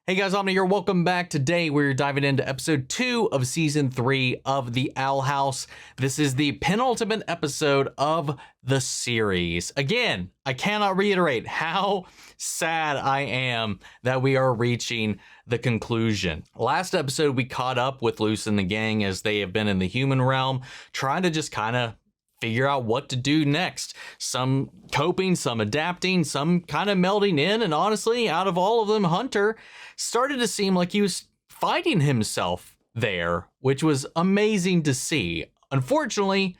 Hey guys, Omni here. Welcome back. Today we're diving into episode 2 of season 3 of the Owl House. This is the penultimate episode of the series. Again, I cannot reiterate how sad I am that we are reaching the conclusion. Last episode we caught up with Luce and the gang as they have been in the human realm, trying to just kind of figure out what to do next. Some coping, some adapting, some kind of melding in, and honestly, out of all of them, Hunter started to seem like he was finding himself there, which was amazing to see. Unfortunately,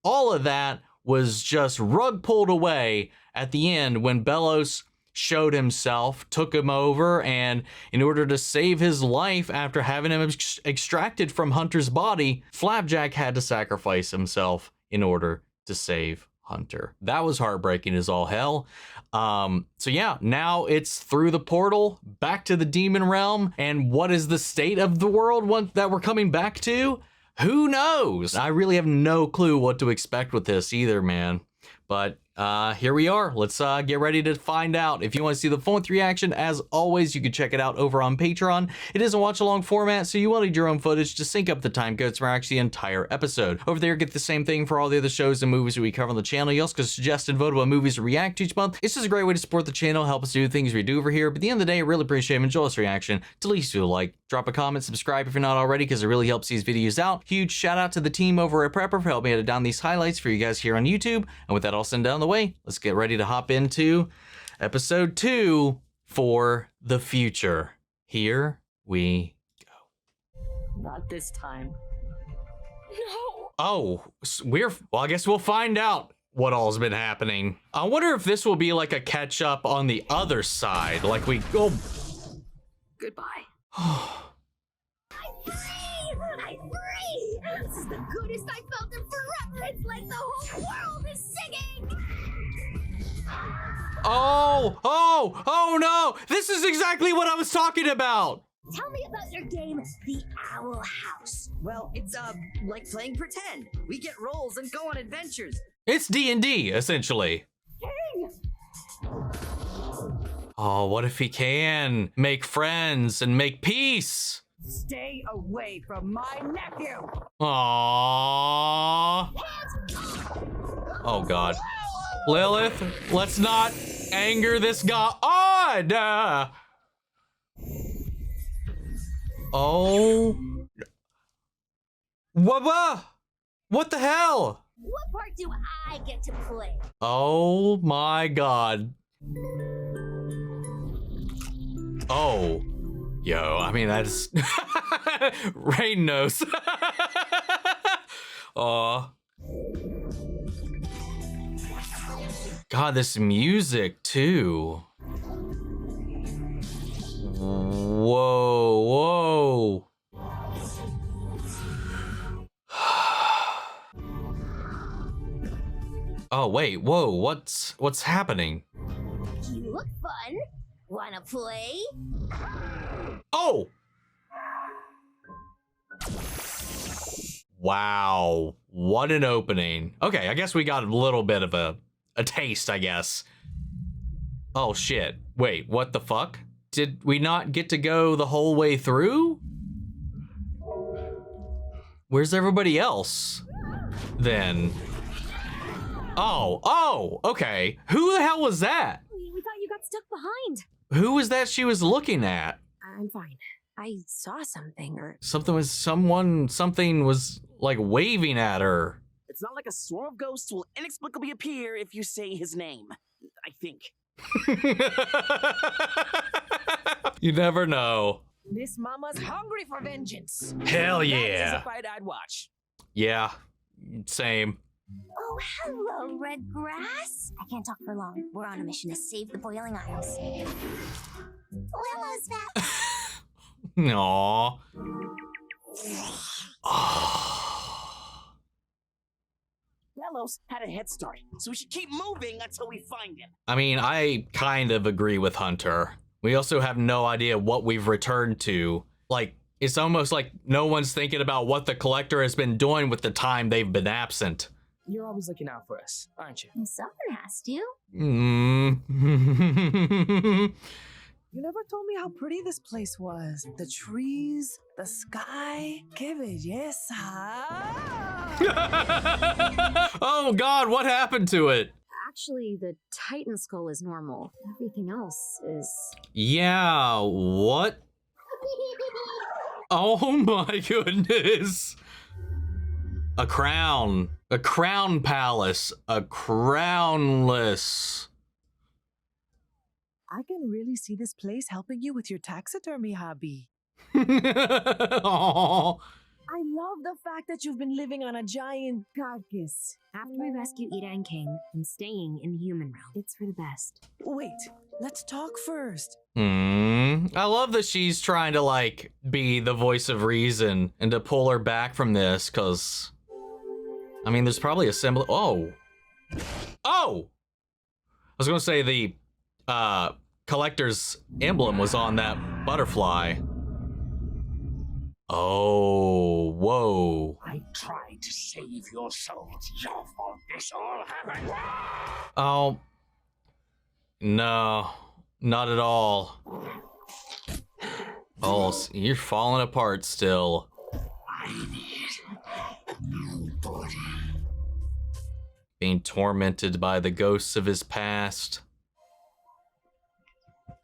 all of that was just rug pulled away at the end when Belos showed himself, took him over, and in order to save his life after having him extracted from Hunter's body, Flapjack had to sacrifice himself in order to save Hunter. That was heartbreaking as all hell. So yeah, now it's through the portal back to the demon realm. And what is the state of the world that we're coming back to? Who knows? I really have no clue what to expect with this either, man. But here we are. Let's get ready to find out. If you want to see the full reaction, as always, you can check it out over on Patreon. It is a watch-along format, so you will need your own footage to sync up the time codes for actually the entire episode. Over there, get the same thing for all the other shows and movies that we cover on the channel. You also can suggest and vote about movies to react to each month. It's just a great way to support the channel, help us do things we do over here. But at the end of the day, I really appreciate it. Enjoy this reaction. To least do a like, drop a comment, subscribe if you're not already, because it really helps these videos out. Huge shout out to the team over at Prepper for helping me edit down these highlights for you guys here on YouTube. And with that all sent down the way, let's get ready to hop into episode 2 for the future. Here we go. Not this time. No. Oh, well, I guess we'll find out what all's been happening. I wonder if this will be like a catch up on the other side. Like we go. Goodbye. I'm free! I'm free! This is the goodest I felt in forever. It's like the whole world is singing. Oh no! This is exactly what I was talking about! Tell me about your game, The Owl House. Well, it's like playing pretend. We get roles and go on adventures. It's D&D, essentially. King! Oh, what if he can make friends and make peace? Stay away from my nephew! Aww. Oh god. Lilith, let's not anger this god. Oh. What the hell? What part do I get to play? Oh my god. Oh. Yo, I mean, that's... Rain knows. God, this music, too. Whoa. Oh, wait, whoa, what's happening? You look fun. Wanna play? Oh! Wow, what an opening. Okay, I guess we got a little bit of a taste, I guess. Oh shit, wait, what the fuck? Did we not get to go the whole way through? Where's everybody else then? Oh, okay. Who the hell was that? We thought you got stuck behind. Who was that she was looking at? I'm fine. I saw something or... Something was like waving at her. It's not like a swarm of ghosts will inexplicably appear if you say his name, I think. You never know. This mama's hungry for vengeance. Hell That's yeah. a fight I'd watch. Yeah, same. Oh, hello, Redgrass. I can't talk for long. We're on a mission to save the Boiling Isles. Willow's back. Aww. Belos had a head start, so we should keep moving until we find him. I mean, I kind of agree with Hunter. We also have no idea what we've returned to. Like, it's almost like no one's thinking about what the Collector has been doing with the time they've been absent. You're always looking out for us, aren't you? Someone has to. You never told me how pretty this place was. The trees, the sky. Que belleza. Oh God, what happened to it? Actually, the Titan skull is normal. Everything else is... Yeah, what? Oh my goodness. A crown palace, a crownless. I can really see this place helping you with your taxidermy hobby. Aw. I love the fact that you've been living on a giant carcass. After we rescue Ida and King, I'm staying in the human realm. It's for the best. Wait, let's talk first. I love that she's trying to like be the voice of reason and to pull her back from this, because I mean there's probably a symbol. Oh, I was gonna say the collector's emblem was on that butterfly. Oh, whoa. I tried to save your soul. It's your fault this all happened. Oh, no, not at all. Oh, you're falling apart still. I need a new body. Being tormented by the ghosts of his past.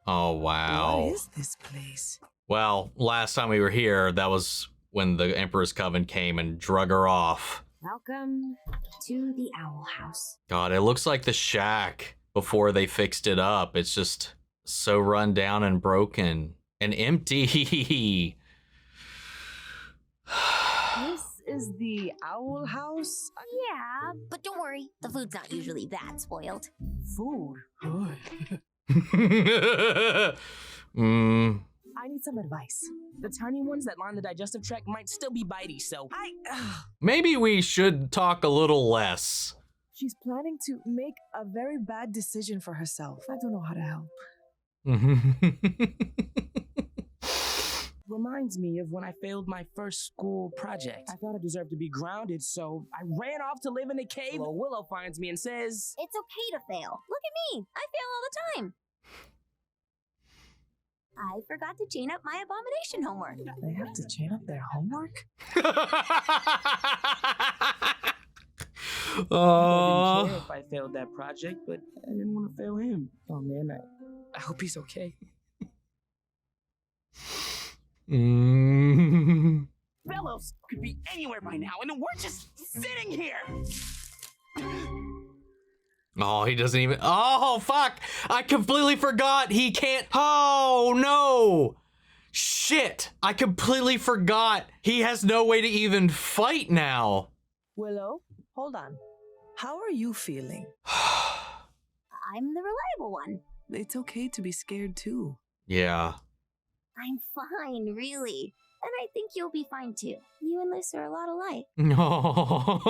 Oh, wow. What is this place? Well, last time we were here, that was when the Emperor's Coven came and drug her off. Welcome to the Owl House. God, it looks like the shack before they fixed it up. It's just so run down and broken and empty. This is the Owl House? Yeah, but don't worry. The food's not usually that spoiled. Food. I need some advice. The tiny ones that line the digestive tract might still be bitey, so Maybe we should talk a little less. She's planning to make a very bad decision for herself. I don't know how to help. reminds me of when I failed my first school project. I thought I deserved to be grounded, so I ran off to live in a cave. Well, Willow finds me and says, It's okay to fail. Look at me. I fail all the time. I forgot to chain up my abomination homework. They have to chain up their homework? I didn't care if I failed that project, but I didn't want to fail him. Oh man, I hope he's okay. Belos could be anywhere by now, and we're just sitting here. Oh, he doesn't even. Oh, fuck. I completely forgot. He can't. Oh, no. Shit. I completely forgot. He has no way to even fight now. Willow, hold on. How are you feeling? I'm the reliable one. It's okay to be scared too. Yeah. I'm fine, really. And I think you'll be fine too. You and Luce are a lot alike. No.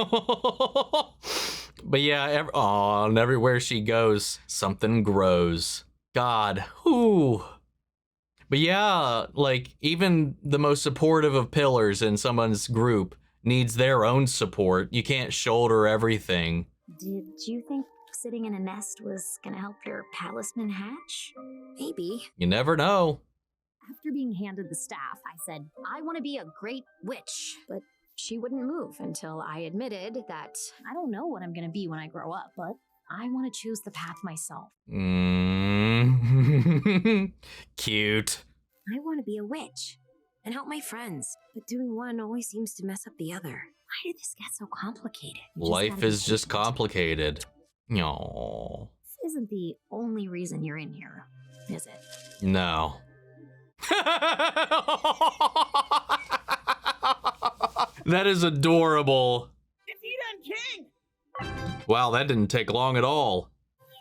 But yeah, and everywhere she goes, something grows. God. Whew. But yeah, like, even the most supportive of pillars in someone's group needs their own support. You can't shoulder everything. Did you think sitting in a nest was gonna help your palisman hatch? Maybe. You never know. After being handed the staff, I said, I want to be a great witch. But she wouldn't move until I admitted that I don't know what I'm going to be when I grow up, but I want to choose the path myself. Cute. I want to be a witch and help my friends, but doing one always seems to mess up the other. Why did this get so complicated? Life is just complicated. No. This isn't the only reason you're in here, is it? No. That is adorable. It's Ida and King! Wow, that didn't take long at all.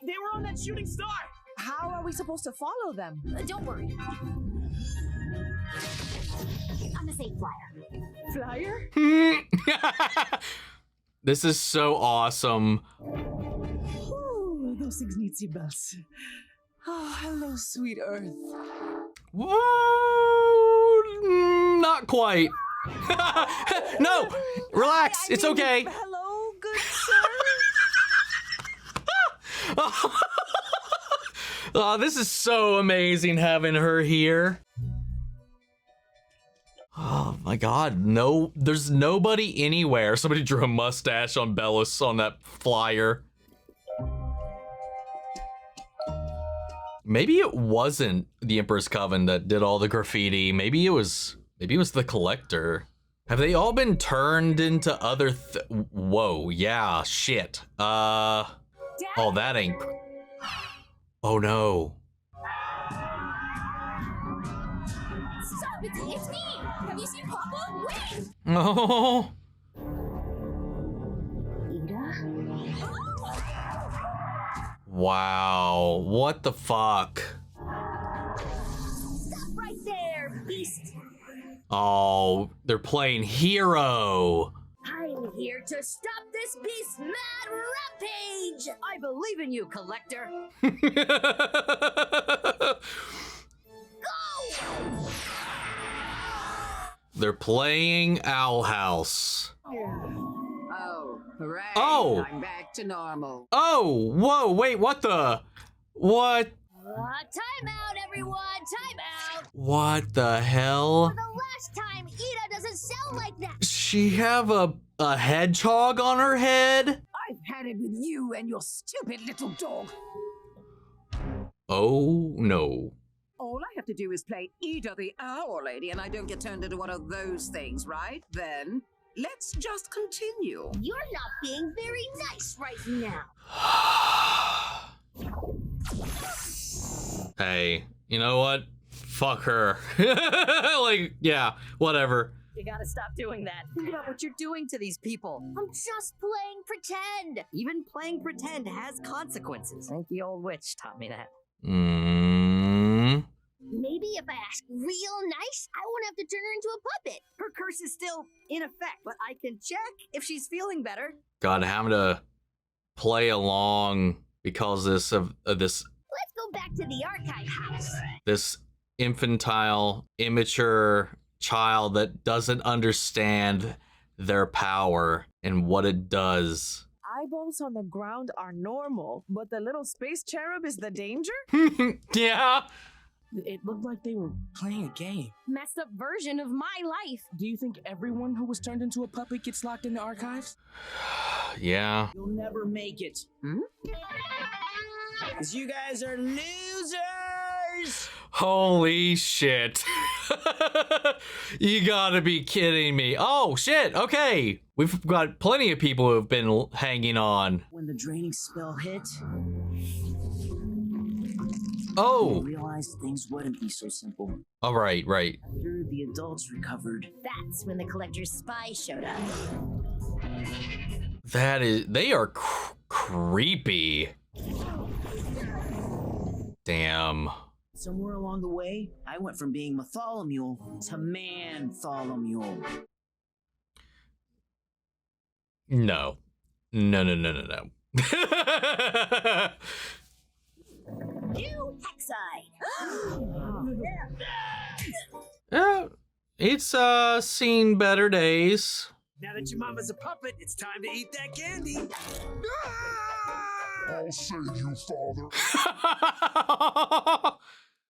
They were on that shooting star! How are we supposed to follow them? Don't worry. I'm a safe flyer. Flyer? This is so awesome. Ooh, those ignizy bells. Oh, hello, sweet Earth. Woo, not quite. No, relax. It's okay. Hello, good Oh, this is so amazing having her here. Oh my god, no, there's nobody anywhere. Somebody drew a mustache on Belos on that flyer. Maybe it wasn't the Emperor's Coven that did all the graffiti. Maybe it was the Collector. Have they all been turned into other whoa, yeah, shit. Oh, that ain't. Oh no. Stop! It's me! Have you seen Papa? Wait! Oh. Wow, what the fuck? Stop right there, beast! Oh, they're playing hero. I'm here to stop this beast's mad rampage! I believe in you, Collector. Go! They're playing Owl House. Oh, hooray. Oh. I'm back to normal. Oh, whoa, wait, what the? What? Time out, everyone! Time out! What the hell? For the last time, Ida doesn't sound like that! She have a hedgehog on her head? I've had it with you and your stupid little dog. Oh, no. All I have to do is play Ida the Owl Lady and I don't get turned into one of those things, right? Then, let's just continue. You're not being very nice right now. Hey, you know what? Fuck her. Like, yeah, whatever. You gotta stop doing that. Think about what you're doing to these people. I'm just playing pretend. Even playing pretend has consequences. I think the old witch taught me that. Maybe if I ask real nice, I won't have to turn her into a puppet. Her curse is still in effect, but I can check if she's feeling better. God, having to play along because of this Let's go back to the archive house. this infantile, immature child that doesn't understand their power and what it does. Eyeballs on the ground are normal, but the little space cherub is the danger? Yeah. It looked like they were playing a game. Messed up version of my life. Do you think everyone who was turned into a puppet gets locked in the archives? Yeah. You'll never make it. Because you guys are losers! Holy shit. You gotta be kidding me. Oh, shit. Okay. We've got plenty of people who have been hanging on. When the draining spell hit, Oh. I realized things wouldn't be so simple. All right, right. After the adults recovered, That's when the collector's spy showed up. That is, they are creepy. Damn. somewhere along the way, I went from being Matholomew to Man-Tholomew. No. No. New Hexide! Yeah, it's seen better days. Now that your mama's a puppet, it's time to eat that candy. I'll save you, father.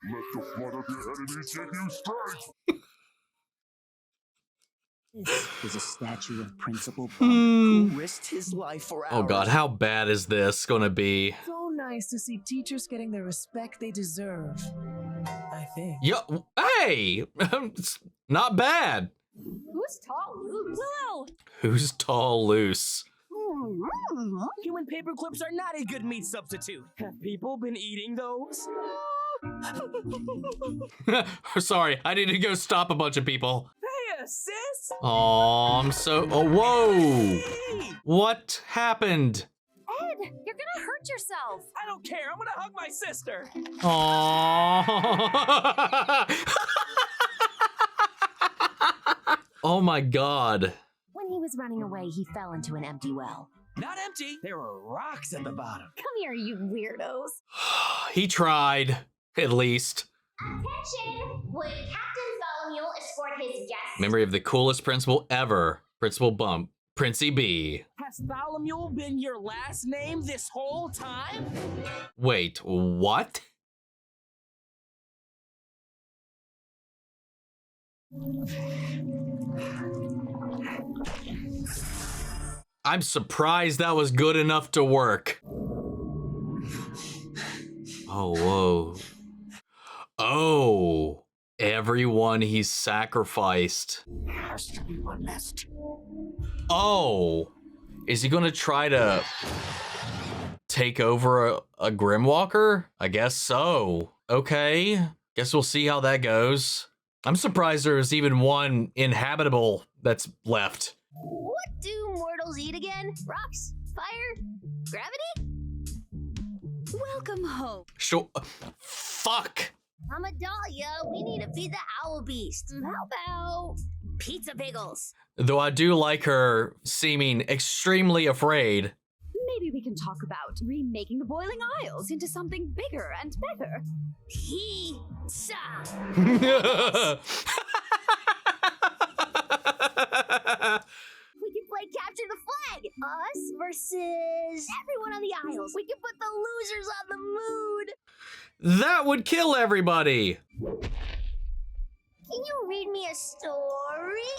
Let the blood of your enemies get you straight. This is a statue of Principal Bump, who risked his life for ours. Oh god, how bad is this gonna be? So nice to see teachers getting the respect they deserve. I think. Yeah, hey! It's not bad. Who's tall? Willow! Who's tall loose? Human paper clips are not a good meat substitute. Have people been eating those? Sorry, I need to go stop a bunch of people. Hey, sis! Oh, I'm so. Oh, whoa! What happened? Ed, you're gonna hurt yourself. I don't care. I'm gonna hug my sister. Oh. Oh my god. When he was running away, he fell into an empty well. Not empty. There were rocks at the bottom. Come here, you weirdos. He tried, at least. Attention! Would Captain Bartholomew escort his guests? Memory of the coolest principal ever. Principal Bump. Princey B. Has Bartholomew been your last name this whole time? Wait, what? I'm surprised that was good enough to work. Oh, whoa. Oh, everyone he's sacrificed. Has to be one left. Oh, is he gonna try to take over a Grimwalker? I guess so. Okay, guess we'll see how that goes. I'm surprised there's even one inhabitable that's left. What do mortals eat again? Rocks? Fire? Gravity? Welcome home. Sure. Fuck. I'm a Dahlia. We need to feed the owl beast. How about pizza bagels? Though I do like her seeming extremely afraid. Maybe we can talk about remaking the Boiling Isles into something bigger and better. Pizza. We can play capture the flag. Us versus everyone on the Isles. We can put the losers on the moon. That would kill everybody. Can you read me a story?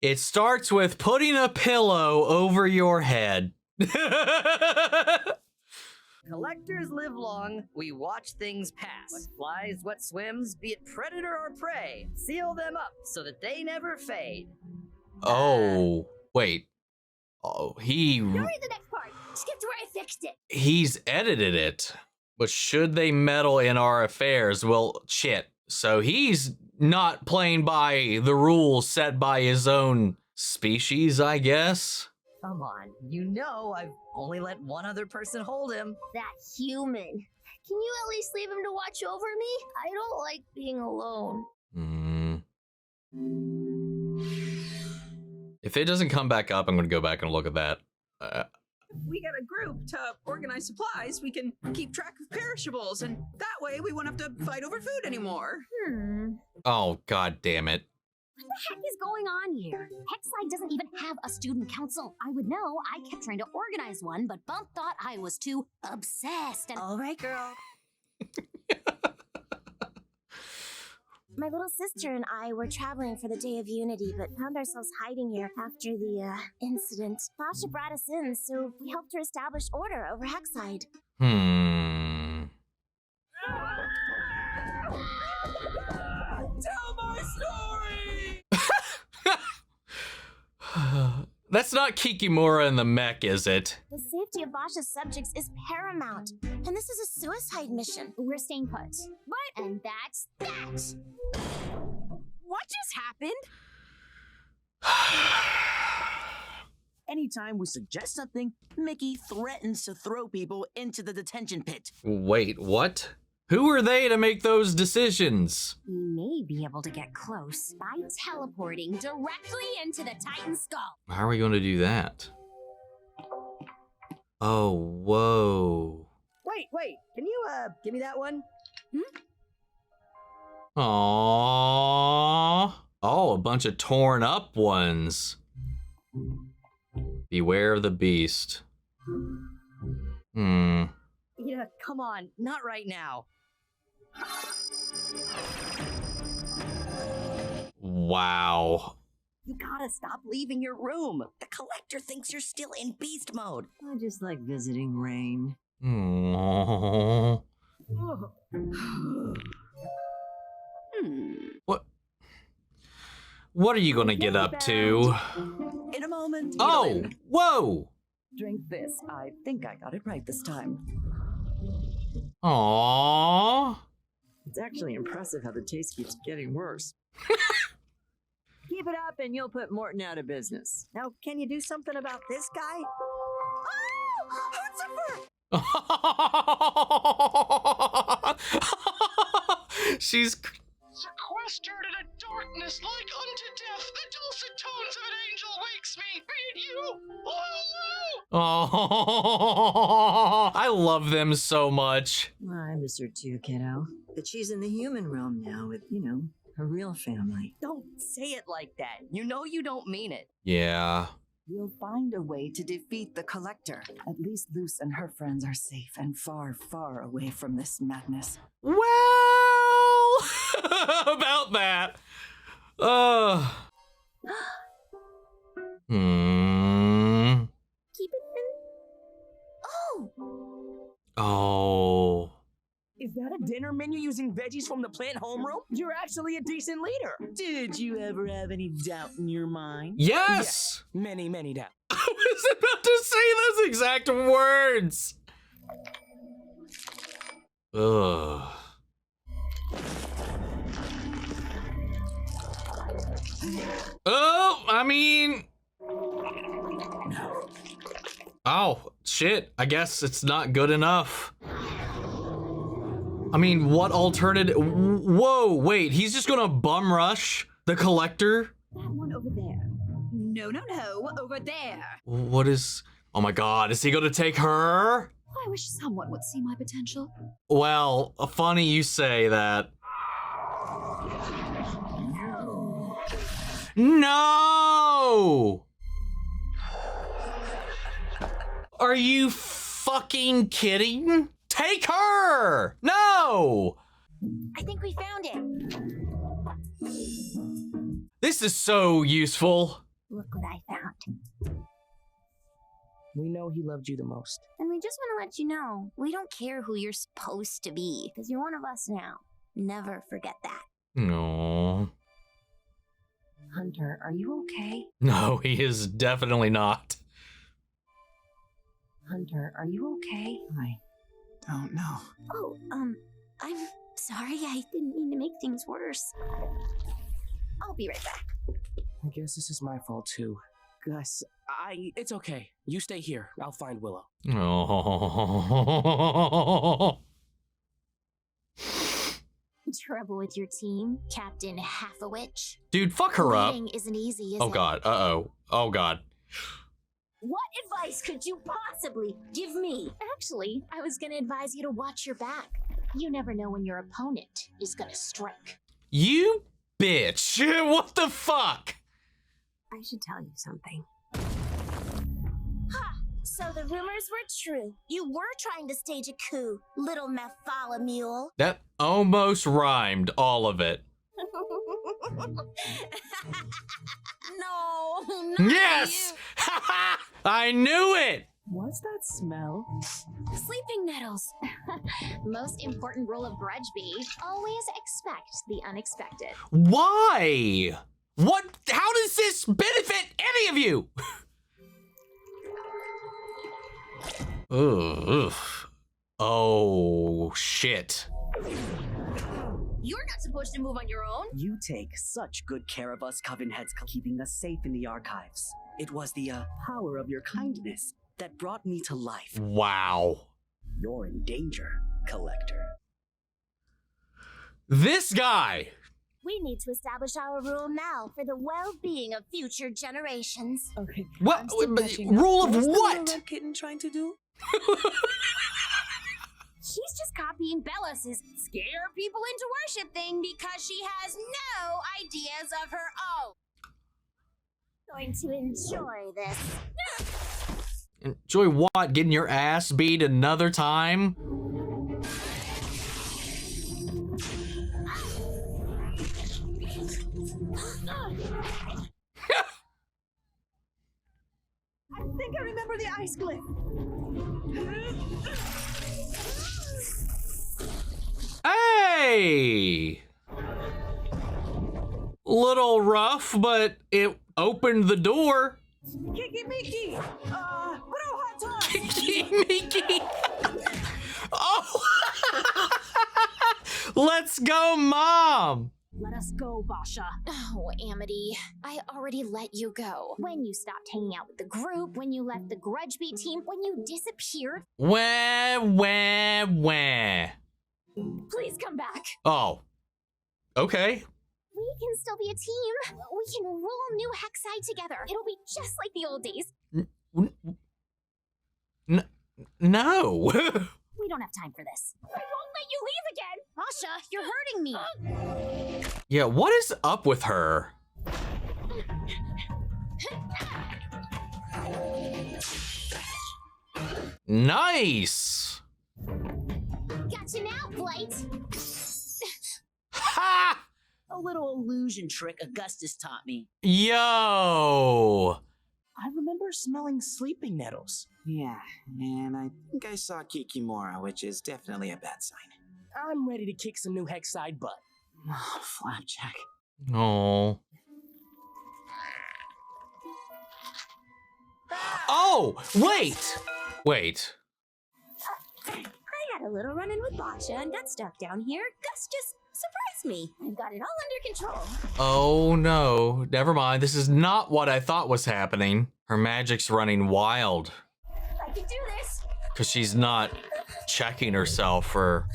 It starts with putting a pillow over your head. Collectors live long, we watch things pass. What flies, what swims, be it predator or prey. Seal them up so that they never fade. Oh, wait. Oh, You read the next part. Skip to where I fixed it. he's edited it. But should they meddle in our affairs? Well, shit. So he's not playing by the rules set by his own species, I guess. Come on, you know I've only let one other person hold him. That human. Can you at least leave him to watch over me? I don't like being alone. If it doesn't come back up, I'm going to go back and look at that. We get a group to organize supplies, we can keep track of perishables, and that way we won't have to fight over food anymore. Oh, god damn it. What the heck is going on here? Hexside doesn't even have a student council. I would know. I kept trying to organize one, but Bump thought I was too obsessed and— All right, girl. My little sister and I were traveling for the Day of Unity, but found ourselves hiding here after the incident. Fasha brought us in, so we helped her establish order over Hexside. Tell my story! That's not Kikimura and the mech, is it? The safety of Fasha's subjects is paramount, and this is a suicide mission. We're staying put. What? And that's that. What just happened? Anytime we suggest something, Mickey threatens to throw people into the detention pit. Wait, what? Who are they to make those decisions? We may be able to get close by teleporting directly into the Titan skull. How are we going to do that? Oh, whoa. Wait, can you, give me that one? Aww. Oh, a bunch of torn up ones. Beware of the beast. Yeah, come on, not right now. Wow. You gotta stop leaving your room. The collector thinks you're still in beast mode. I just like visiting Rain. Aww. What are you gonna get up to? In a moment. Oh, whoa. Drink this. I think I got it right this time. Aww. It's actually impressive how the taste keeps getting worse. Keep it up and you'll put Morton out of business. Now, can you do something about this guy? She's Sequestered in a darkness like unto death, the dulcet tones of an angel wakes me. Be it you. Oh, I love them so much. I miss her too, kiddo. But she's in the human realm now with, her real family. Don't say it like that. You know you don't mean it. Yeah. We'll find a way to defeat the Collector. At least Luce and her friends are safe and far, far away from this madness. Well, about that. Keep it in. Oh! Oh. Is that a dinner menu using veggies from the plant homeroom? You're actually a decent leader. Did you ever have any doubt in your mind? Yes! Yeah, many doubts. I was about to say those exact words. Ugh. Oh, I mean... Oh, shit. I guess it's not good enough. I mean, what alternative? Whoa, wait, he's just gonna bum rush the collector? That one over there. No, over there. What is... Oh my god, is he gonna take her? I wish someone would see my potential. Well, funny you say that. No! Are you fucking kidding? Take her! No! I think we found it. This is so useful. Look what I found. We know he loved you the most. And we just want to let you know, we don't care who you're supposed to be, because you're one of us now. Never forget that. No. Hunter, are you okay? No, he is definitely not. Hunter, are you okay? I don't know. Oh, I'm sorry. I didn't mean to make things worse. I'll be right back. I guess this is my fault too. Gus, it's okay. You stay here. I'll find Willow. Oh. Trouble with your team, Captain Half-a-Witch? Dude, fuck her up. Waiting isn't easy, is Oh it? god. Uh-oh. Oh god. What advice could you possibly give me? Actually, I was gonna advise you to watch your back. You never know when your opponent is gonna strike. You bitch. What the fuck? I should tell you something. Ha! So the rumors were true. You were trying to stage a coup, little Mephala mule. That almost rhymed, all of it. No, not Yes! I knew it! What's that smell? Sleeping nettles. Most important rule of Grudgeby, always expect the unexpected. Why? What? How does this benefit any of you? Ugh. Oh, shit. You're not supposed to move on your own. You take such good care of us Coven Heads, keeping us safe in the archives. It was the power of your kindness that brought me to life. Wow. You're in danger, Collector. This guy. We need to establish our rule now for the well-being of future generations. Okay. What? Rule of what? Red Kitten trying to do? She's just copying Belos's scare people into worship thing because she has no ideas of her own. Going to enjoy this. Enjoy what? Getting your ass beat another time? I think I remember the ice glyph. Hey! Little rough, but it opened the door. Kiki Miki! Bro hot toss! Kiki Miki! Oh! Let's go, Mom! Let us go, Basha. Oh, Amity, I already let you go. When you stopped hanging out with the group, when you left the Grudgeby team, when you disappeared. Wah. Please come back. Oh. Okay. We can still be a team. We can rule New Hexside together. It'll be just like the old days. No. We don't have time for this. I won't let you leave again. Basha, you're hurting me. Yeah, what is up with her? Nice. Gotcha now, Blight. Ha! A little illusion trick Augustus taught me. Yo! I remember smelling sleeping nettles. Yeah, and I think I saw Kikimora, which is definitely a bad sign. I'm ready to kick some new Hexside butt. Flapjack. Oh. Oh, wait! Wait. I had a little run-in with Botcha and got stuck down here. Gus just surprised me. I've got it all under control. Oh no, never mind. This is not what I thought was happening. Her magic's running wild. I can do this. Because she's not checking herself for...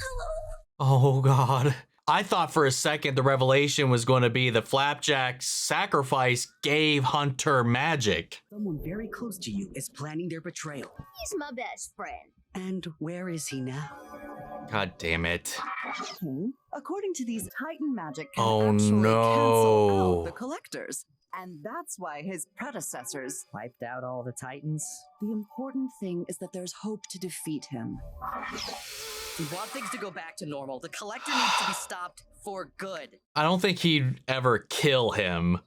Oh god. I thought for a second the revelation was going to be the Flapjack's sacrifice gave Hunter magic. Someone very close to you is planning their betrayal. He's my best friend. And where is he now? God damn it. According to these Titan magic can Oh actually no. cancel out the collectors. And that's why his predecessors Wiped out all the Titans. The important thing is that there's hope to defeat him. We want things to go back to normal. The collector needs to be stopped for good. I don't think he'd ever kill him,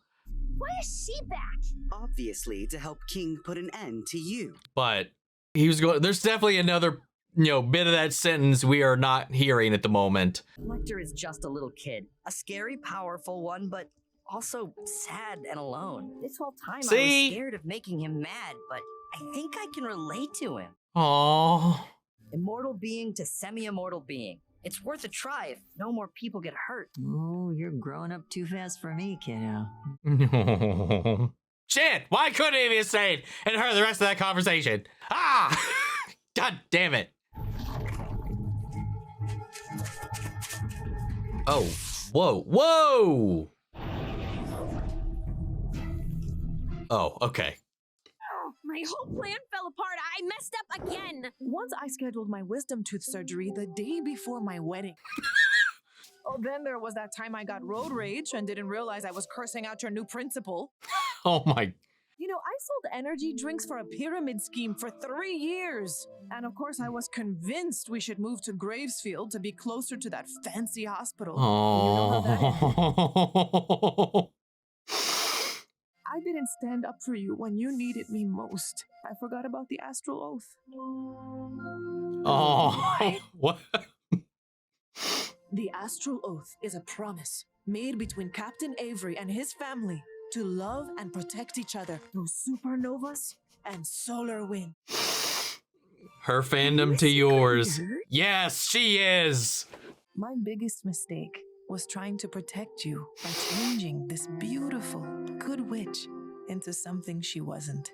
Why is she back? Obviously, to help King put an end to you. but he was going... There's definitely another, bit of that sentence we are not hearing at the moment. Collector is just a little kid. A scary, powerful one, but also sad and alone. This whole time I See? was scared of making him mad, but I think I can relate to him. Aww. Immortal being to semi-immortal being. It's worth a try if no more people get hurt. Oh, you're growing up too fast for me, kiddo. Shit! Why couldn't he have stayed and heard the rest of that conversation? Ah! God damn it. Oh, whoa, whoa! Oh, okay. My whole plan fell apart. I messed up again. Once I scheduled my wisdom tooth surgery the day before my wedding. Oh, then there was that time I got road rage and didn't realize I was cursing out your new principal. Oh my... You know, I sold energy drinks for a pyramid scheme for 3 years. And of course, I was convinced we should move to Gravesfield to be closer to that fancy hospital. Oh. I didn't stand up for you when you needed me most. I forgot about the astral oath. Oh. What? The astral oath is a promise made between Captain Avery and his family to love and protect each other through supernovas and solar wind. Her fandom to yours. Yes, she is. My biggest mistake was trying to protect you by changing this beautiful, good witch into something she wasn't.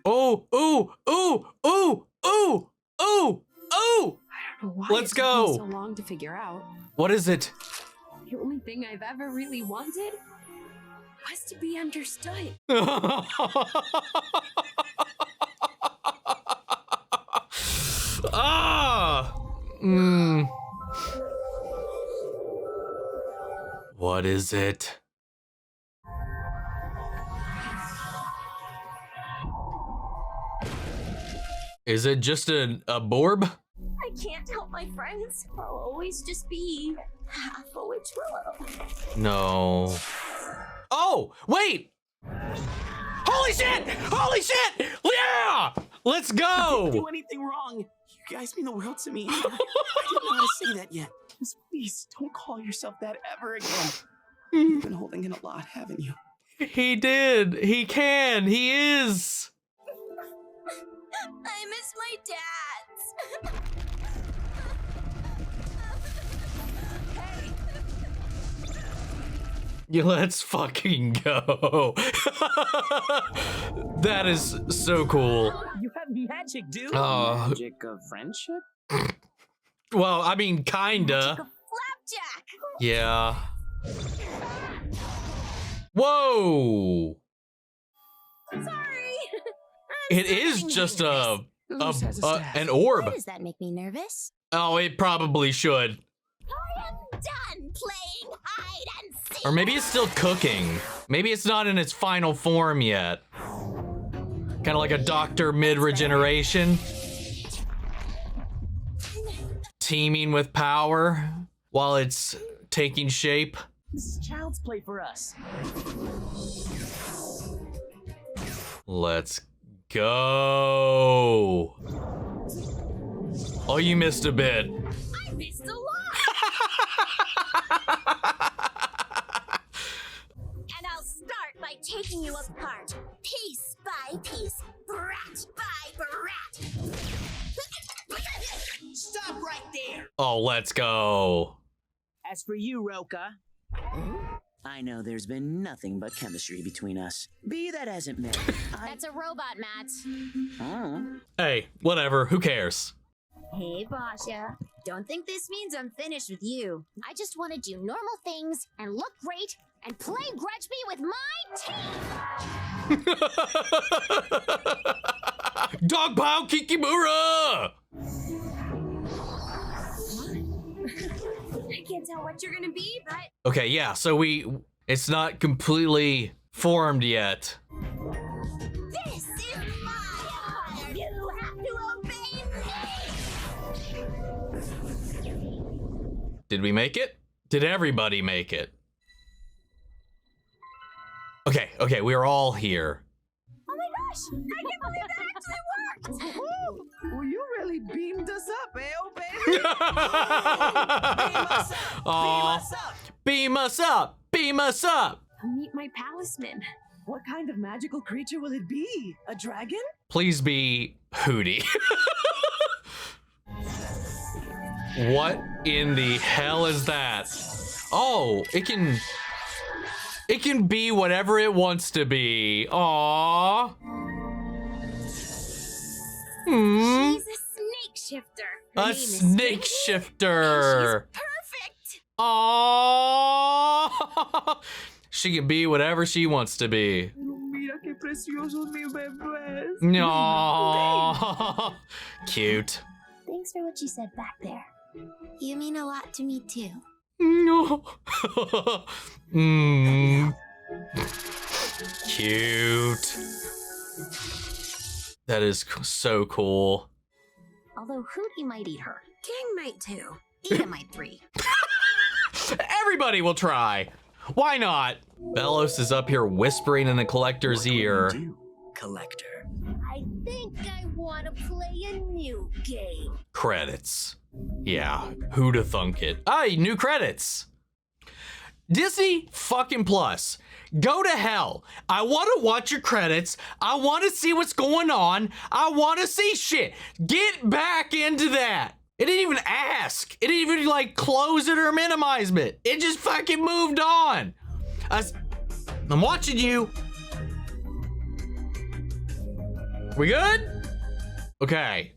Oh, ooh, ooh, ooh, ooh, ooh, ooh. I don't know why Let's it took me go. so long to figure out. What is it? The only thing I've ever really wanted was to be understood. Ah! What is it? Is it just a borb? I can't help my friends. I'll always just be half a witch willow. No. Oh, wait! Holy shit! Holy shit! Yeah! Let's I go! didn't do anything wrong. You guys mean the world to me. I didn't know how to say that yet. Just please don't call yourself that ever again. You've been holding in a lot, haven't you? He did. He can. He is. I miss my dad's. Yeah, let's fucking go. That is so cool. You have magic, dude. Magic of friendship? Well, I mean, kinda. Flapjack! Yeah. Whoa! Sorry. It is just an orb. Why does that make me nervous? Oh, it probably should. I am done playing hide and seek. Or maybe it's still cooking. Maybe it's not in its final form yet. Kind of like a doctor mid-regeneration. Teeming with power. while it's taking shape. This is child's play for us. Let's go. Oh, you missed a bit. I missed a lot. And I'll start by taking you apart, piece by piece, brat by brat. Stop right there! Oh, let's go. As for you, Roka, I know there's been nothing but chemistry between us. Be that as it may, That's a robot, Matt. Hey, whatever. Who cares? Hey, Basha. Don't think this means I'm finished with you. I just want to do normal things and look great and play Grudge Me with my team. Dog Pow Kikimura! I can't tell what you're gonna be, but Okay, yeah, so it's not completely formed yet. This is my empire. You have to obey me. Did we make it? Did everybody make it? Okay, we are all here. Oh my gosh! I can't believe that actually worked! Well, you really beamed us up, eh, oh baby? Aw, beam us up! Beam us up! meet my palisman. What kind of magical creature will it be? A dragon? Please be Hootie. What in the hell is that? Oh, it can be whatever it wants to be. Aww. She's a snake shifter. Her A name is snake shifter. She's perfect. Aww. She can be whatever she wants to be. Mira qué preciosos mis bebés. No. Cute. Thanks for what you said back there. You mean a lot to me too. No. Cute. That is so cool. Although Hootie might eat her. King might too. Eda might 3. Everybody will try. Why not? Belos is up here whispering in the collector's ear. Collector. I think I want to play a new game. Credits. Yeah, who'da thunk it? Aye, new credits. Disney fucking Plus. Go to hell. I want to watch your credits. I want to see what's going on. I want to see shit. Get back into that. It didn't even ask. It didn't even like close it or minimize it. It just fucking moved on. I'm watching you. We good? Okay.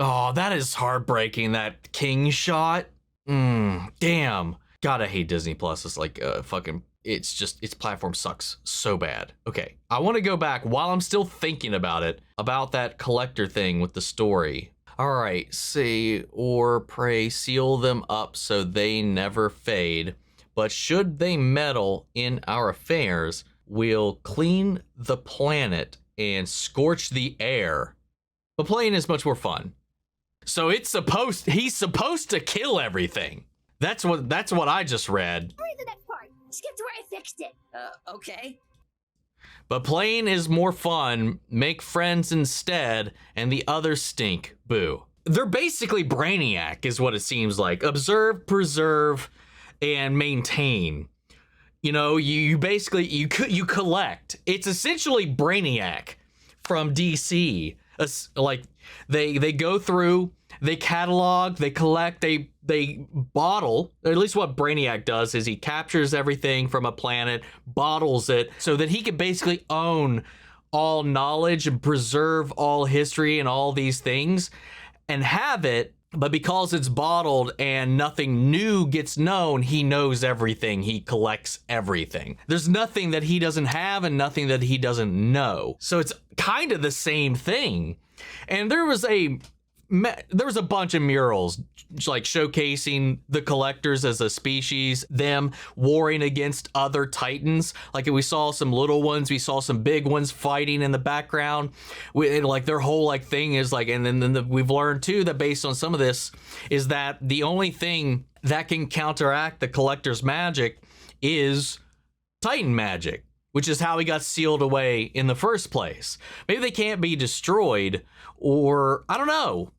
Oh, that is heartbreaking, that king shot. Damn. God, I hate Disney Plus. It's like fucking, it's just, its platform sucks so bad. Okay, I want to go back while I'm still thinking about it, about that collector thing with the story. All right, say or pray, seal them up so they never fade. But should they meddle in our affairs, we'll clean the planet and scorch the air. But playing is much more fun. So he's supposed to kill everything. That's what I just read. Read the next part. Skip to where I fixed it. Okay. But playing is more fun. Make friends instead, and the others stink. Boo. They're basically Brainiac, is what it seems like. Observe, preserve, and maintain. You know, you basically you collect. It's essentially Brainiac from DC. Like they go through, they catalog, they collect, they bottle. Or at least what Brainiac does is he captures everything from a planet, bottles it, so that he can basically own all knowledge and preserve all history and all these things and have it. But because it's bottled and nothing new gets known, he knows everything. He collects everything. There's nothing that he doesn't have and nothing that he doesn't know. So it's kind of the same thing. And there was a there was a bunch of murals like showcasing the collectors as a species, them warring against other titans. Like we saw some little ones, we saw some big ones fighting in the background. Like their whole like thing is like, and then we've learned too that based on some of this is that the only thing that can counteract the collector's magic is Titan magic, which is how he got sealed away in the first place. Maybe they can't be destroyed, or I don't know.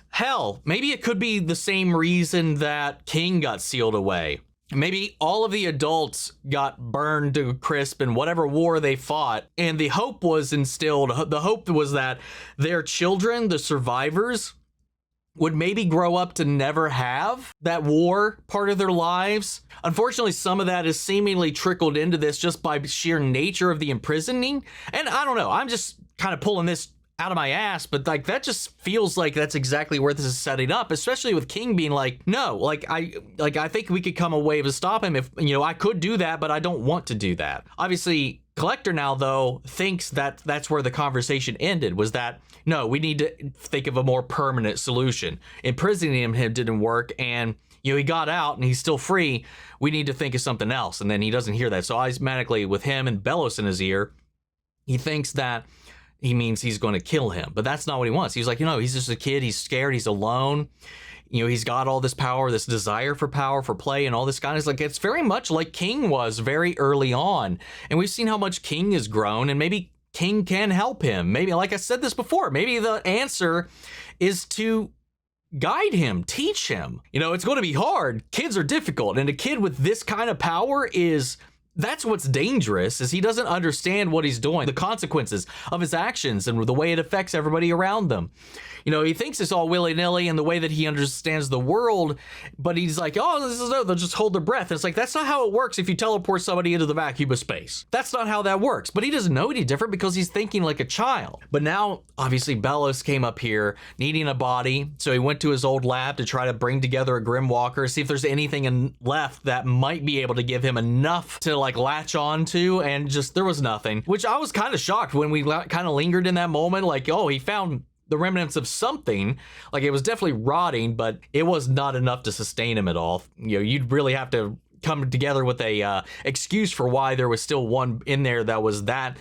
Hell, maybe it could be the same reason that King got sealed away. Maybe all of the adults got burned to a crisp in whatever war they fought, and the hope was instilled. The hope was that their children, the survivors, would maybe grow up to never have that war part of their lives. Unfortunately, some of that is seemingly trickled into this just by sheer nature of the imprisoning. And I don't know, I'm just kind of pulling this out of my ass, but like that just feels like that's exactly where this is setting up, especially with King being like, no, I think we could come away to stop him if, I could do that, but I don't want to do that. Obviously, Collector now, though, thinks that that's where the conversation ended, was that, no, we need to think of a more permanent solution. Imprisoning him didn't work, and, he got out and he's still free. We need to think of something else. And then he doesn't hear that. So automatically, with him and Belos in his ear, he thinks that he means he's going to kill him. But that's not what he wants. He's like, he's just a kid. He's scared. He's alone. He's got all this power, this desire for power, for play, and all this kind of like, it's very much like King was very early on. And we've seen how much King has grown, and maybe King can help him. Maybe, like I said this before, maybe the answer is to guide him, teach him. It's going to be hard. Kids are difficult. And a kid with this kind of power that's what's dangerous, is he doesn't understand what he's doing, the consequences of his actions and the way it affects everybody around them. He thinks it's all willy-nilly in the way that he understands the world, but he's like, they'll just hold their breath. And it's like, that's not how it works if you teleport somebody into the vacuum of space. That's not how that works. But he doesn't know any different because he's thinking like a child. But now, obviously, Belos came up here needing a body, so he went to his old lab to try to bring together a Grimwalker, see if there's anything left that might be able to give him enough to like latch on to, and just there was nothing, which I was kind of shocked when we kind of lingered in that moment, like, he found the remnants of something. Like, it was definitely rotting, but it was not enough to sustain him at all. You'd really have to come together with a excuse for why there was still one in there that was that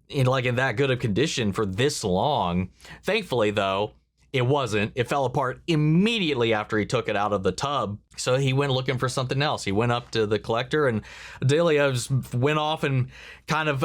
in that good of condition for this long. Thankfully, though, it wasn't. It fell apart immediately after he took it out of the tub. So he went looking for something else. He went up to the Collector, and Adelia went off and kind of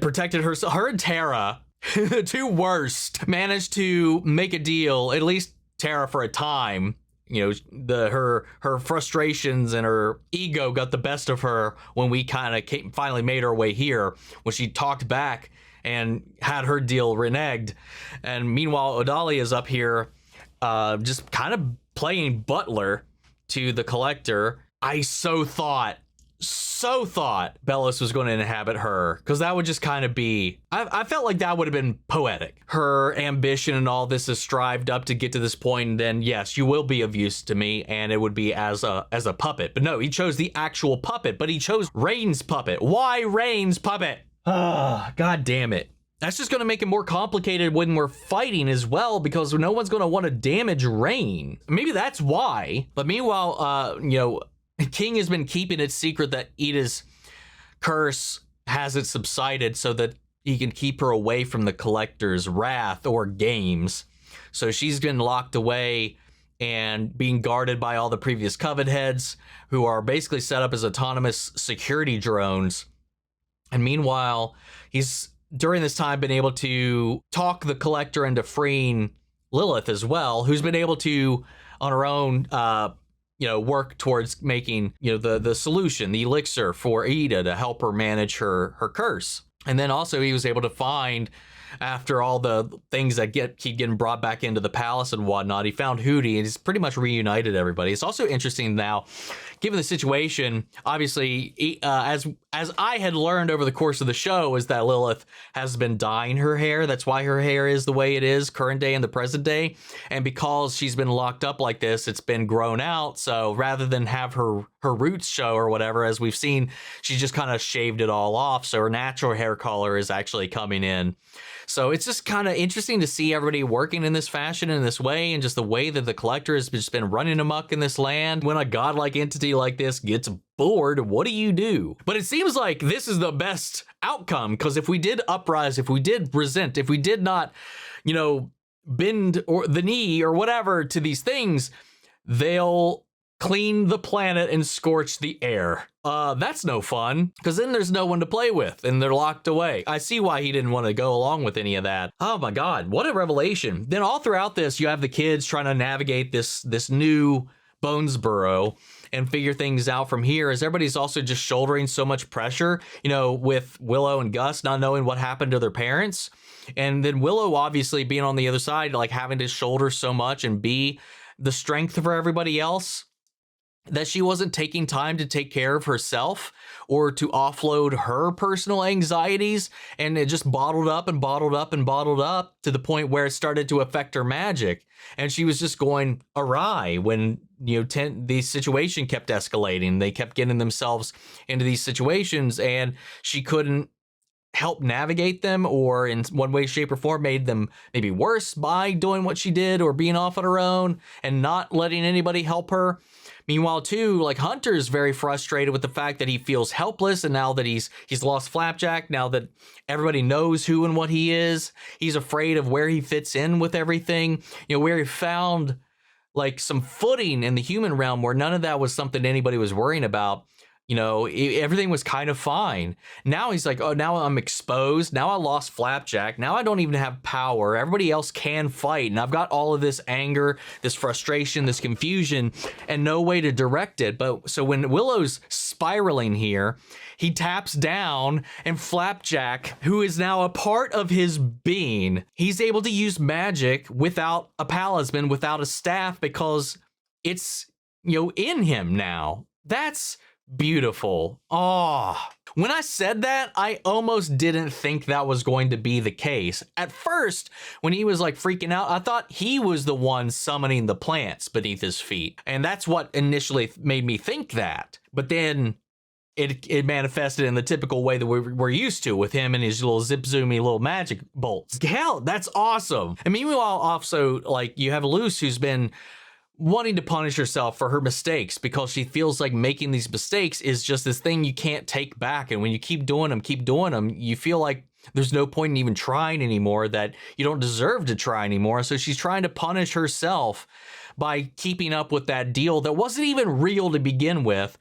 protected herself. Her and Tara, the two worst, managed to make a deal, at least Tara for a time. Her frustrations and her ego got the best of her when we kind of finally made our way here, when she talked back and had her deal reneged. And meanwhile, Odalia is up here just kind of playing butler to the Collector. I so thought Belos was going to inhabit her, because that would just kind of be, I felt like that would have been poetic. Her ambition and all this is strived up to get to this point, and then yes, you will be of use to me, and it would be as a puppet. But no, he chose the actual puppet, but he chose Rain's puppet. Why Rain's puppet? God damn it. That's just going to make it more complicated when we're fighting as well, because no one's going to want to damage Rain. Maybe that's why. But meanwhile, King has been keeping it secret that Ida's curse hasn't subsided, so that he can keep her away from the Collector's wrath or games. So she's been locked away and being guarded by all the previous Coven heads, who are basically set up as autonomous security drones. And meanwhile, he's during this time been able to talk the Collector into freeing Lilith as well, who's been able to, on her own, work towards making, the solution, the elixir for Ida to help her manage her curse. And then also he was able to find, after all the things that keep getting brought back into the palace and whatnot, he found Hootie, and he's pretty much reunited everybody. It's also interesting now, given the situation, obviously, as as I had learned over the course of the show, is that Lilith has been dyeing her hair. That's why her hair is the way it is current day and the present day. And because she's been locked up like this, it's been grown out. So rather than have her roots show or whatever, as we've seen, she just kind of shaved it all off. So her natural hair color is actually coming in. So it's just kind of interesting to see everybody working in this fashion, in this way, and just the way that the collector has just been running amok in this land. When a godlike entity like this gets bored, what do you do? But it seems like this is the best outcome, because if we did uprise, if we did resent, if we did not, you know, bend or the knee or whatever to these things, they'll clean the planet and scorch the air. That's no fun, because then there's no one to play with and they're locked away. I see why he didn't want to go along with any of that. Oh my God, what a revelation. Then all throughout this, you have the kids trying to navigate this new Bonesboro and figure things out from here, as everybody's also just shouldering so much pressure, you know, with Willow and Gus not knowing what happened to their parents. And then Willow obviously being on the other side, like having to shoulder so much and be the strength for everybody else, that she wasn't taking time to take care of herself or to offload her personal anxieties, and it just bottled up and bottled up and bottled up to the point where it started to affect her magic. And she was just going awry when, you know, the situation kept escalating. They kept getting themselves into these situations and she couldn't help navigate them, or in one way, shape, or form made them maybe worse by doing what she did or being off on her own and not letting anybody help her. Meanwhile, too, like Hunter's very frustrated with the fact that he feels helpless, and now that he's lost Flapjack, now that everybody knows who and what he is, he's afraid of where he fits in with everything. You know, where he found like some footing in the human realm where none of that was something anybody was worrying about. You know, everything was kind of fine. Now he's like, oh, now I'm exposed. Now I lost Flapjack. Now I don't even have power. Everybody else can fight. And I've got all of this anger, this frustration, this confusion, and no way to direct it. But so when Willow's spiraling here, he taps down, and Flapjack, who is now a part of his being, he's able to use magic without a palisman, without a staff, because it's, you know, in him now. That's beautiful. Oh, when I said that, I almost didn't think that was going to be the case. At first, when he was like freaking out, I thought he was the one summoning the plants beneath his feet. And that's what initially made me think that. But then it manifested in the typical way that we're used to, with him and his little zip-zoomy little magic bolts. Hell, that's awesome. And meanwhile, also, like, you have Luce, who's been wanting to punish herself for her mistakes, because she feels like making these mistakes is just this thing you can't take back. And when you keep doing them, you feel like there's no point in even trying anymore, that you don't deserve to try anymore. So she's trying to punish herself by keeping up with that deal that wasn't even real to begin with,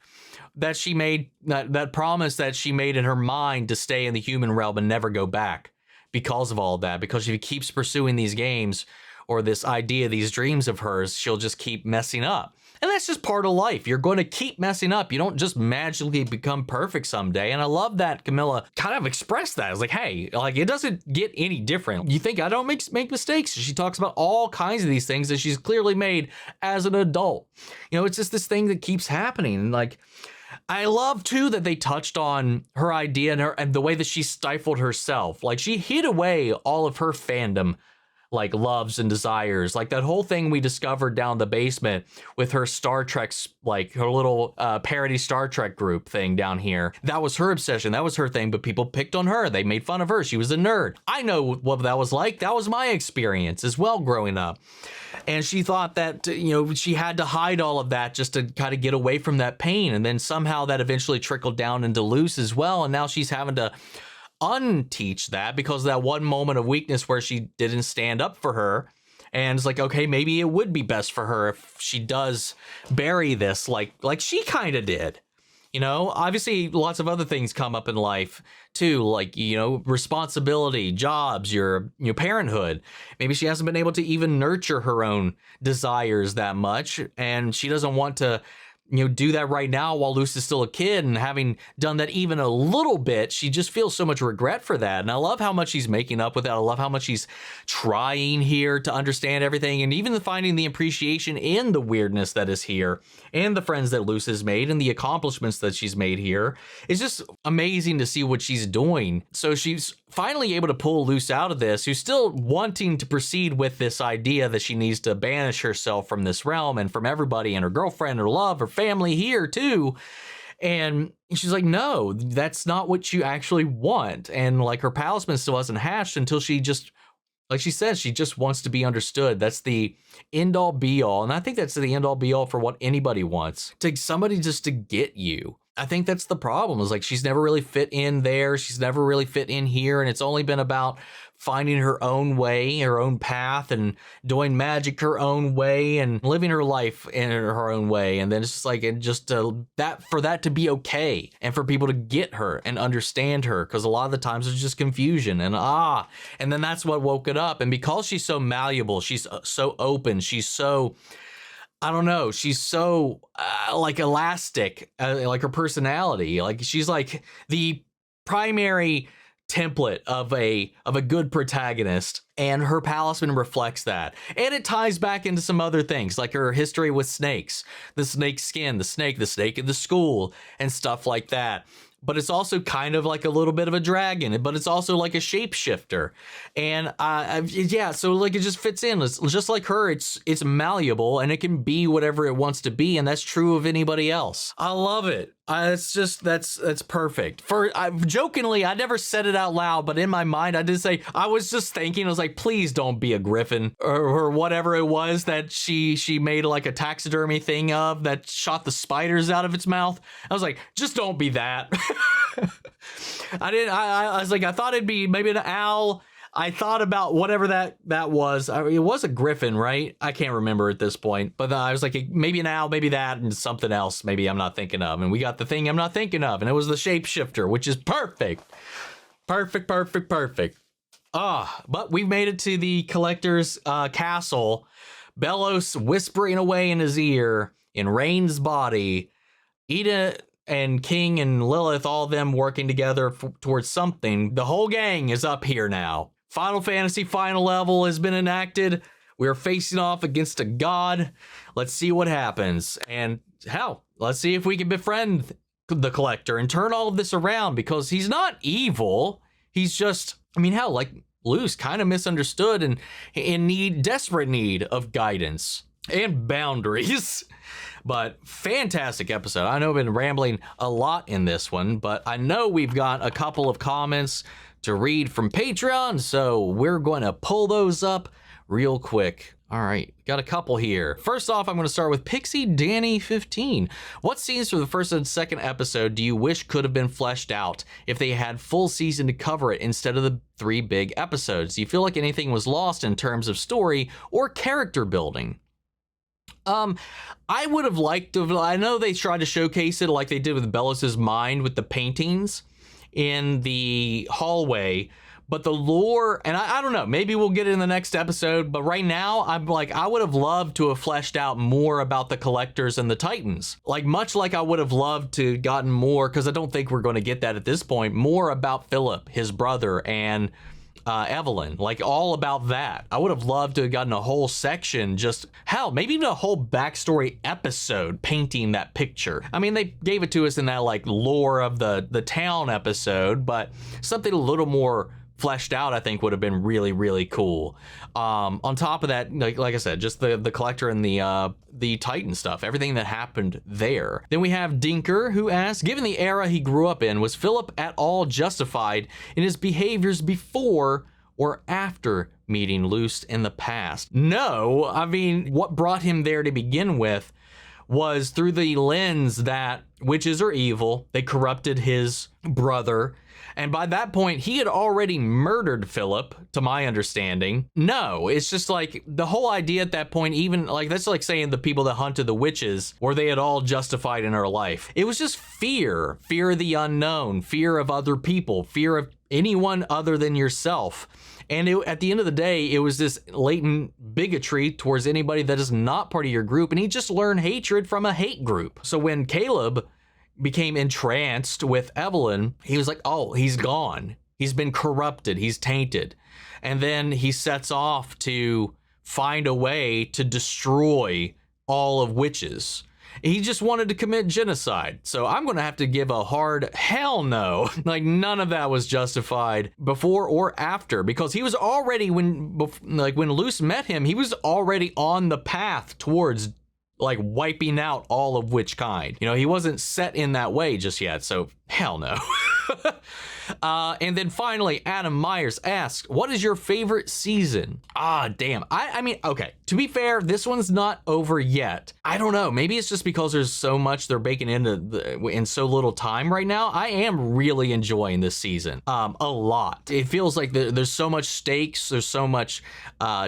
that she made, that promise that she made in her mind to stay in the human realm and never go back because of all that. Because if she keeps pursuing these games, or this idea, these dreams of hers, she'll just keep messing up. And that's just part of life. You're going to keep messing up. You don't just magically become perfect someday. And I love that Camilla kind of expressed that. It's like, hey, like, it doesn't get any different. You think I don't make mistakes? She talks about all kinds of these things that she's clearly made as an adult. You know, it's just this thing that keeps happening. And like, I love too that they touched on her idea and the way that she stifled herself. Like, she hid away all of her fandom, like loves and desires, like that whole thing we discovered down the basement with her Star Trek, like her little parody Star Trek group thing down here. That was her obsession. That was her thing, but people picked on her. They made fun of her. She was a nerd. I know what that was like. That was my experience as well growing up. And she thought that, you know, she had to hide all of that just to kind of get away from that pain. And then somehow that eventually trickled down into Luce as well. And now she's having to unteach that, because of that one moment of weakness where she didn't stand up for her. And it's like, okay, maybe it would be best for her if she does bury this like she kind of did. You know, obviously lots of other things come up in life too, like, you know, responsibility, jobs, your parenthood. Maybe she hasn't been able to even nurture her own desires that much, and she doesn't want to, do that right now while Luce is still a kid, and having done that even a little bit, she just feels so much regret for that. And I love how much she's making up with that. I love how much she's trying here to understand everything, and even finding the appreciation in the weirdness that is here, and the friends that Luce has made, and the accomplishments that she's made here. It's just amazing to see what she's doing. So she's finally able to pull Luce out of this, who's still wanting to proceed with this idea that she needs to banish herself from this realm and from everybody, and her girlfriend, her love, her family here too. And she's like, no, that's not what you actually want. And like, her talisman still hasn't hatched until she just, like she says, she just wants to be understood. That's the end all be all. And I think that's the end all be all for what anybody wants. To somebody just to get you. I think that's the problem, is like, she's never really fit in there. She's never really fit in here. And it's only been about finding her own way, her own path, and doing magic her own way, and living her life in her own way. And then it's just like, that for that to be okay, and for people to get her and understand her, because a lot of the times there's just confusion and then that's what woke it up. And because she's so malleable, she's so open, she's so, I don't know, she's so like elastic, like her personality, like she's like the primary template of a good protagonist, and her talisman reflects that. And it ties back into some other things, like her history with snakes, the snake skin, the snake in the school, and stuff like that. But it's also kind of like a little bit of a dragon, but it's also like a shapeshifter. And yeah, so like it just fits in. It's just like her, it's malleable, and it can be whatever it wants to be, and that's true of anybody else. I love it. It's just, that's perfect. Jokingly, I never said it out loud, but in my mind, I did say, I was just thinking, I was like, please don't be a griffin, or whatever it was that she made like a taxidermy thing of that shot the spiders out of its mouth. I was like, just don't be that. I was like, I thought it'd be maybe an owl. I thought about whatever that was. It was a griffin, right? I can't remember at this point. But I was like, maybe an owl, maybe that, and something else maybe I'm not thinking of. And we got the thing I'm not thinking of, and it was the shapeshifter, which is perfect. Perfect. But we've made it to the collector's castle. Belos whispering away in his ear, in Rain's body. Ida and King and Lilith, all of them working together towards something. The whole gang is up here now. Final Fantasy final level has been enacted. We are facing off against a god. Let's see what happens. And hell, let's see if we can befriend the collector and turn all of this around, because he's not evil. He's just, I mean, hell, like Luce, kind of misunderstood and in desperate need of guidance and boundaries. But fantastic episode. I know I've been rambling a lot in this one, but I know we've got a couple of comments to read from Patreon, so we're going to pull those up real quick. All right, got a couple here. First off, I'm going to start with Pixie Danny 15. What scenes from the first and second episode do you wish could have been fleshed out if they had full season to cover it instead of the 3 big episodes? Do you feel like anything was lost in terms of story or character building? I would have liked to, I know they tried to showcase it like they did with Belos' mind with the paintings in the hallway, but the lore, and I don't know, maybe we'll get it in the next episode, but right now I'm like, I would have loved to have fleshed out more about the collectors and the Titans. Like, much like I would have loved to gotten more, because I don't think we're going to get that at this point, more about Philip, his brother, and Evelyn, like all about that. I would have loved to have gotten a whole section, just hell, maybe even a whole backstory episode painting that picture. I mean, they gave it to us in that like lore of the town episode, but something a little more fleshed out, I think, would have been really, really cool. On top of that, like I said, just the collector and the Titan stuff, everything that happened there. Then we have Dinker, who asks, given the era he grew up in, was Philip at all justified in his behaviors before or after meeting Luce in the past? No, I mean, what brought him there to begin with was through the lens that witches are evil. They corrupted his brother. And by that point, he had already murdered Philip, to my understanding. No, it's just like the whole idea at that point, even like that's like saying the people that hunted the witches, were they at all justified in her life? It was just fear of the unknown, fear of other people, fear of anyone other than yourself. And at the end of the day, it was this latent bigotry towards anybody that is not part of your group. And he just learned hatred from a hate group. So when Caleb became entranced with Evelyn, he was like, oh, he's gone. He's been corrupted. He's tainted. And then he sets off to find a way to destroy all of witches. He just wanted to commit genocide. So I'm going to have to give a hard hell no. Like, none of that was justified before or after, because he was already, when Luce met him, he was already on the path towards like wiping out all of witch kind. You know, he wasn't set in that way just yet. So hell no. And then finally, Adam Myers asks, what is your favorite season? Ah, damn. I mean, okay, to be fair, this one's not over yet. I don't know. Maybe it's just because there's so much they're baking into in so little time right now. I am really enjoying this season a lot. It feels like there's so much stakes. There's so much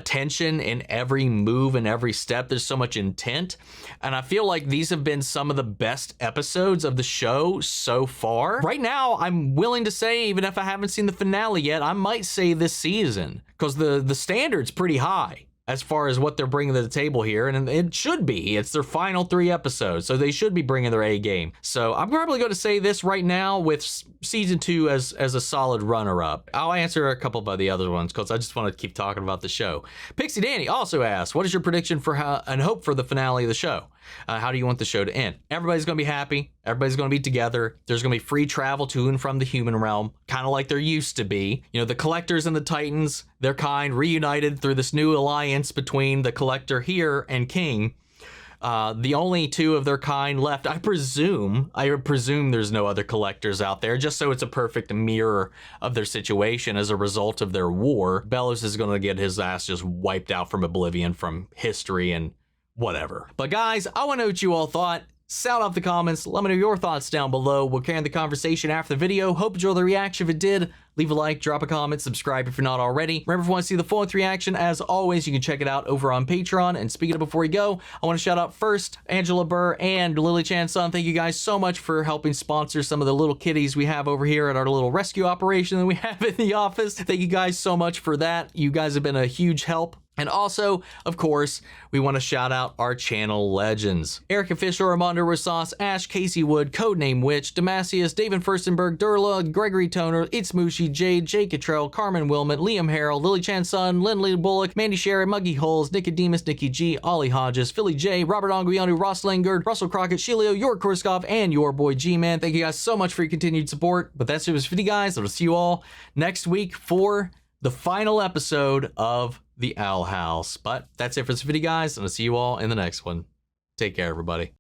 tension in every move and every step. There's so much intent. And I feel like these have been some of the best episodes of the show so far. Right now, I'm willing to say, even if I haven't seen the finale yet, I might say this season, because the standard's pretty high as far as what they're bringing to the table here, and it should be. It's their final 3 episodes, so they should be bringing their A game. So I'm probably going to say this right now with season 2 as a solid runner-up. I'll answer a couple of the other ones because I just want to keep talking about the show. Pixie Danny also asks, what is your prediction for and hope for the finale of the show? How do you want the show to end? Everybody's going to be happy. Everybody's going to be together. There's going to be free travel to and from the human realm, kind of like there used to be. You know, the Collectors and the Titans, their kind, reunited through this new alliance between the Collector here and King. The only 2 of their kind left, I presume there's no other Collectors out there, just so it's a perfect mirror of their situation as a result of their war. Belos is going to get his ass just wiped out from oblivion, from history and whatever. But guys, I want to know what you all thought. Sound off the comments. Let me know your thoughts down below. We'll carry on the conversation after the video. Hope you enjoyed the reaction. If it did, leave a like, drop a comment, subscribe if you're not already. Remember, if you want to see the full-length reaction, as always, you can check it out over on Patreon. And speaking of before we go, I want to shout out first Angela Burr and Lily Chan Sun. Thank you guys so much for helping sponsor some of the little kitties we have over here at our little rescue operation that we have in the office. Thank you guys so much for that. You guys have been a huge help. And also, of course, we want to shout out our channel legends. Erica Fisher, Armando Rosas, Ash, Casey Wood, Codename Witch, Damasius, David Furstenberg, Durla, Gregory Toner, It's Mushi, Jade, Jay Cottrell, Carmen Wilmot, Liam Harrell, Lily Chan Sun, Lindley Bullock, Mandy Sherry, Muggy Holes, Nicodemus, Nikki G, Ollie Hodges, Philly J, Robert Anguiano, Ross Langard, Russell Crockett, Shilio, York Korskov, and your boy G-Man. Thank you guys so much for your continued support. But that's it for this video, guys. I'll see you all next week for the final episode of The Owl House. But that's it for this video, guys, and I'll see you all in the next one. Take care, everybody.